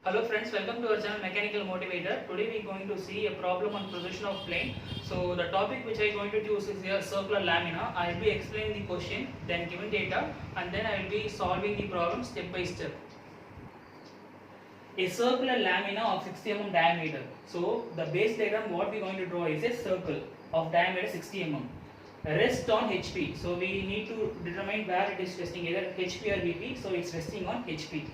Hello friends, welcome to our channel Mechanical Motivator. Today we are going to see a problem on projection of plane. So the topic which I am going to choose is a circular lamina. I will be explaining the question, then given data, and then I will be solving the problem step by step. A circular lamina of 60 mm diameter. So the base diagram what we are going to draw is a circle of diameter 60 mm. Rest on HP. So we need to determine where it is resting, either HP or VP. So it's resting on HP.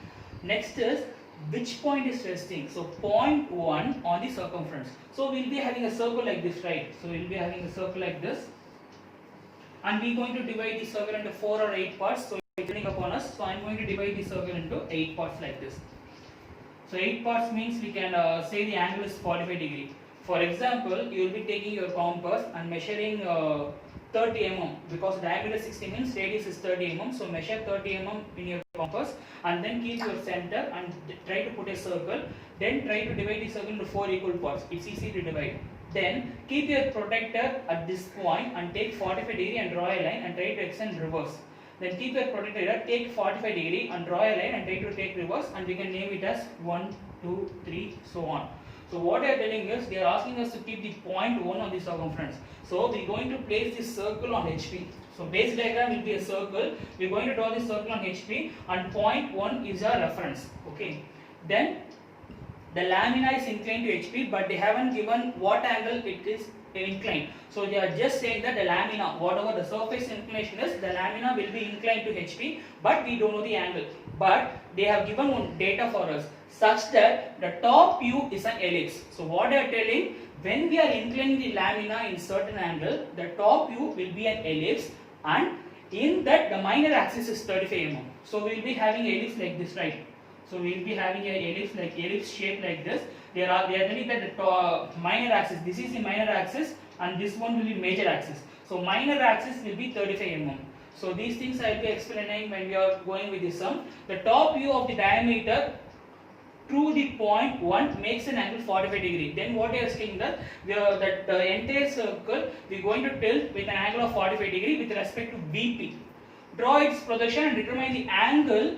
Next is which point is resting. So point 1 on the circumference. So we'll be having a circle like this, right? So we'll be having a circle like this, and we're going to divide the circle into 4 or 8 parts. So it's depending upon us. So I'm going to divide the circle into 8 parts like this. So 8 parts means we can say the angle is 45 degree. For example, you will be taking your compass and measuring 30 mm, because diameter 60 means radius is 30 mm. So measure 30 mm in your compass and then keep your center and try to put a circle. Then try to divide the circle into 4 equal parts. It's easy to divide. Then keep your protector at this point and take 45 degree and draw a line and try to extend reverse. Then keep your protector here, take 45 degree and draw a line and try to take reverse, and we can name it as 1, 2, 3, so on. So what they are telling us, they are asking us to keep the point 1 on the circumference. So we are going to place this circle on HP. So base diagram will be a circle. We are going to draw this circle on HP, and point 1 is our reference. Okay. Then the lamina is inclined to HP, but they haven't given what angle it is inclined. So they are just saying that the lamina, whatever the surface inclination is, the lamina will be inclined to HP, but we don't know the angle. But they have given one data for us such that the top view is an ellipse. So what they are telling, when we are inclining the lamina in certain angle, the top view will be an ellipse, and in that the minor axis is 35 mm. So we will be having ellipse like this, right? So we will be having a ellipse shape like this. They are telling that the minor axis, this is the minor axis, and this one will be major axis. So minor axis will be 35 mm. So these things I will be explaining when we are going with this sum. The top view of the diameter through the point 1 makes an angle 45 degree. Then what they are saying that the entire circle we are going to tilt with an angle of 45 degree with respect to VP. Draw its projection and determine the angle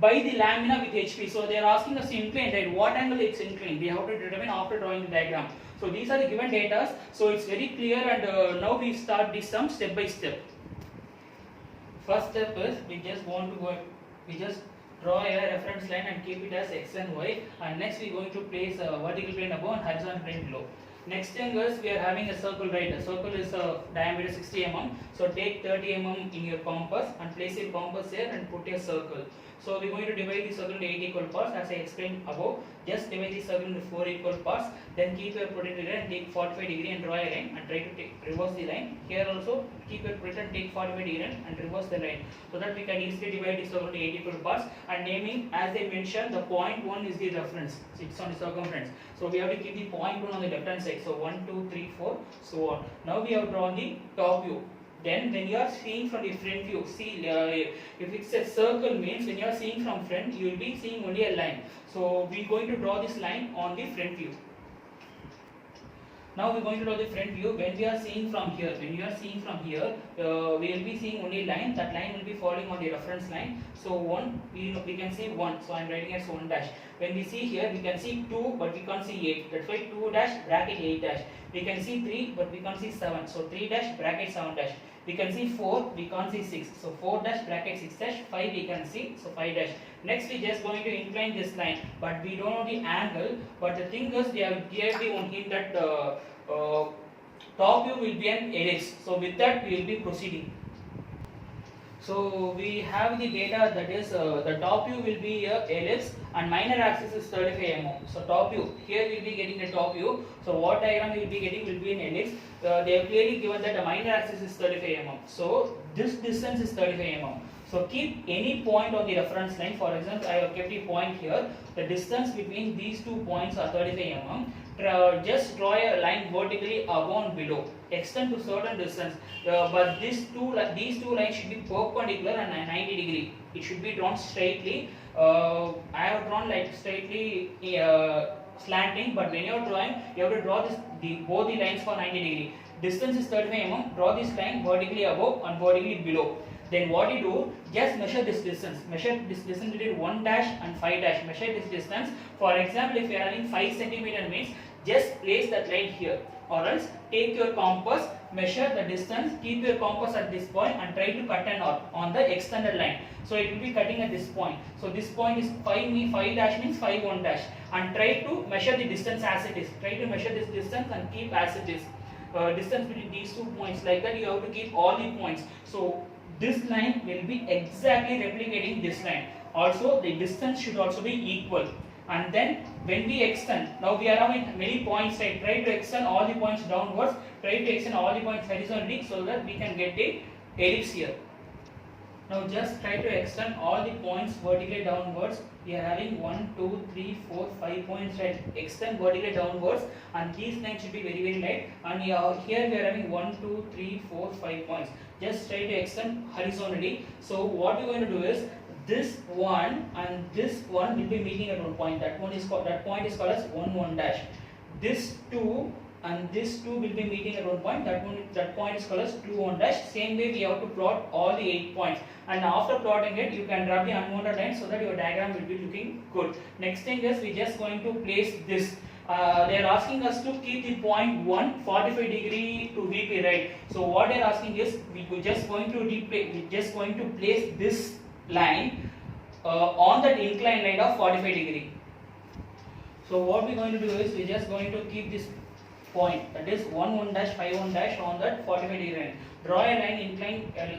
by the lamina with HP. So they are asking us to incline, right? What angle it's inclined? We have to determine after drawing the diagram. So these are the given data. So it's very clear, and now we start this sum step by step. First step is we just draw a reference line and keep it as x and y, and next we are going to place a vertical plane above and horizontal plane below. Next thing is we are having a circle, right? A circle is diameter 60 mm. So take 30 mm in your compass and place your compass here and put a circle. So we are going to divide the circle into 8 equal parts as I explained above. Just divide the circle into 4 equal parts. Then keep your protector and take 45 degree and draw a line and try to reverse the line. Here also keep your protector and take 45 degree and reverse the line, so that we can easily divide the circle into 8 equal parts. And naming, as they mentioned, the point 1 is the reference. So it's on the circumference. So we have to keep the point 1 on the left hand side. So 1, 2, 3, 4, so on. Now we have drawn the top view. Then when you are seeing from the front view, see if it's a circle means when you are seeing from front, you will be seeing only a line. So we are going to draw this line on the front view. Now we are going to draw the front view. When we are seeing from here, we will be seeing only line. That line will be falling on the reference line. So 1, we can see 1. So I am writing as 1 dash. When we see here, we can see 2, but we can't see 8. That's why 2 dash bracket 8 dash. We can see 3, but we can't see 7. So 3 dash bracket 7 dash. We can see 4, we can't see 6. So 4 dash bracket 6 dash, 5 we can see, so 5 dash. Next we just going to incline this line, but we don't know the angle. But the thing is, they have clearly one hint that top view will be an ellipse. So with that we will be proceeding. So we have the data, that is the top view will be a ellipse and minor axis is 35 mm. So top view, here we will be getting the top view. So what diagram we will be getting will be an ellipse. They have clearly given that the minor axis is 35 mm. So this distance is 35 mm. So keep any point on the reference line. For example, I have kept a point here. The distance between these two points are 35 mm. Just draw a line vertically above and below. Extend to certain distance. But these two lines should be perpendicular and 90 degree. It should be drawn straightly. I have drawn like straightly slanting, but when you are drawing, you have to draw both the lines for 90 degree. Distance is 35 mm. Draw this line vertically above and vertically below. Then what you do, just measure this distance. Measure this distance between 1 dash and 5 dash. Measure this distance. For example, if you are having 5 centimeter means just place that line here, or else take your compass, measure the distance, keep your compass at this point and try to cut a knot on the extended line. So it will be cutting at this point. So this point is 5 dash means 5 1 dash, and try to measure the distance as it is. Try to measure this distance and keep as it is. Distance between these 2 points, like that you have to keep all the points. So this line will be exactly replicating this line. Also the distance should also be equal. And then when we extend, now we are having many points, right? Try to extend all the points downwards, try to extend all the points horizontally, so that we can get a ellipse here. Now just try to extend all the points vertically downwards. We are having 1 2 3 4 5 points, right? Extend vertically downwards, and these lines should be very light. And here we are having 1 2 3 4 5 points. Just try to extend horizontally. So what we are going to do is, this one and this one will be meeting at one point. That point is called as 1 1 dash. This 2 and this 2 will be meeting at one point. That point is called as 2 1 dash. Same way we have to plot all the 8 points. And after plotting it, you can draw the unwanted line so that your diagram will be looking good. Next thing is, we just going to place this. They are asking us to keep the point 1 45 degree to VP, right? So what they are asking is, we just going to place this line on that inclined line of 45 degree. So what we are going to do is, we are just going to keep this point, that is 1 1 dash 5 1 dash on that 45 degree line. Draw a line,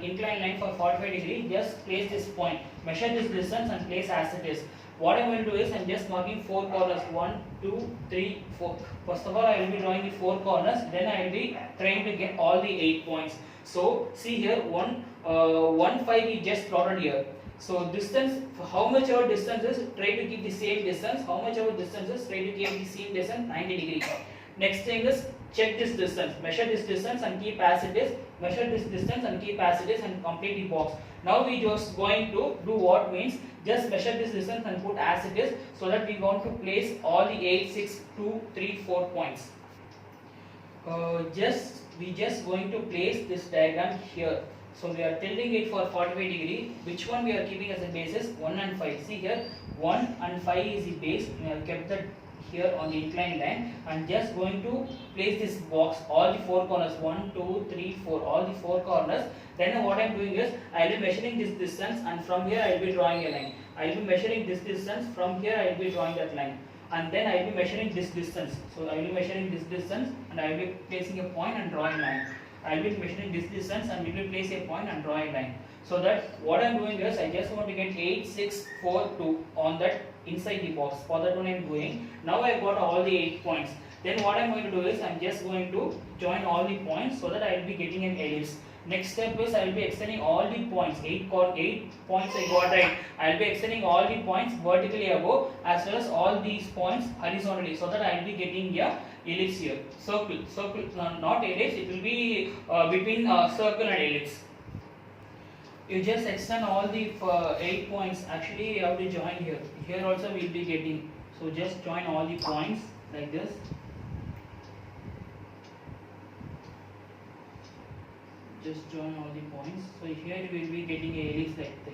inclined line for 45 degree. Just place this point, measure this distance and place as it is. What I am going to do is, I am just marking 4 corners, 1 2 3 4. First of all, I will be drawing the 4 corners, then I will be trying to get all the 8 points. So see here, 1 5 we just plotted here. So distance, how much our distance is, try to keep the same distance. How much our distance is, try to keep the same distance, 90 degree. Next thing is, check this distance, measure this distance and keep as it is. Measure this distance and keep as it is, and complete the box. Now we just going to do what means, just measure this distance and put as it is, so that we want to place all the 8 6 2 3 4 points. We just going to place this diagram here. So we are tilting it for 45 degree. Which one we are keeping as a basis? 1 and 5. See here, 1 and 5 is the base. We have kept that here on the inclined line, and just going to place this box, all the 4 corners, 1 2 3 4, all the 4 corners. Then what I am doing is, I will be measuring this distance, and from here I will be drawing a line. I will be measuring this distance, from here I will be drawing that line, and then I will be measuring this distance. So I will be measuring this distance, and I will be placing a point and drawing a line. I will be measuring this distance and we will place a point and draw a line. So that what I am doing is, I just want to get 8 6 4 2 on that inside the box. For that one I am doing. Now I have got all the 8 points. Then what I am going to do is, I am just going to join all the points, so that I will be getting an ellipse. Next step is, I will be extending all the points, 8 points I got right. I will be extending all the points vertically above, as well as all these points horizontally, so that I will be getting a ellipse here. Circle, not ellipse, it will be between circle and ellipse. You just extend all the 8 points. Actually you have to join here. Here also we will be getting. So just join all the points like this. Just join all the points. So here we will be getting a ellipse like that.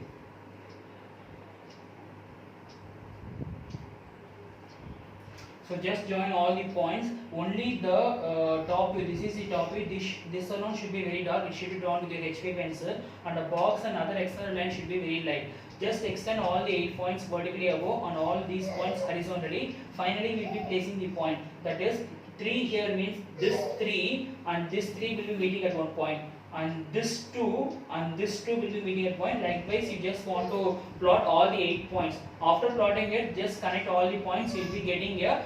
So just join all the points. Only the top view. This is the top view. This one should be very dark. It should be drawn with your HP pencil, and the box and other external lines should be very light. Just extend all the 8 points vertically above and all these points horizontally. Finally, we will be placing the point. That is 3 here means this 3 and this 3 will be meeting at one point. And this 2 and this 2 will be meeting at point. Likewise, you just want to plot all the 8 points. After plotting it, just connect all the points. You will be getting a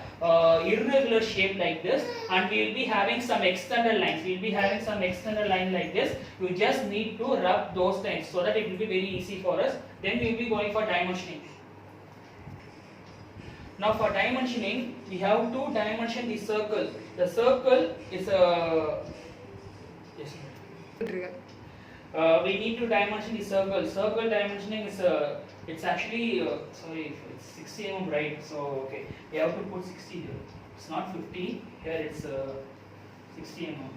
irregular shape like this, and we will be having some external lines. We will be having some external line like this. You just need to rub those lines so that it will be very easy for us. Then we will be going for dimensioning. Now for dimensioning, we have to dimension the circle. The circle is a we need to dimension the circle. Circle dimensioning is it's actually it's 60 mm, right? So okay, we have to put 60 here. It's not 50 here. It's 60 mm.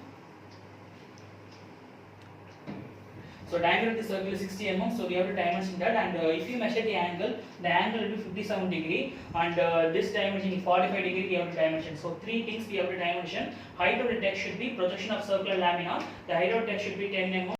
So diameter of the circle is 60 mm, so we have to dimension that, and if you measure the angle will be 57 degree, and this dimension is 45 degree we have to dimension. So three things we have to dimension. Height of the deck should be projection of circular lamina. The height of the deck should be 10 mm.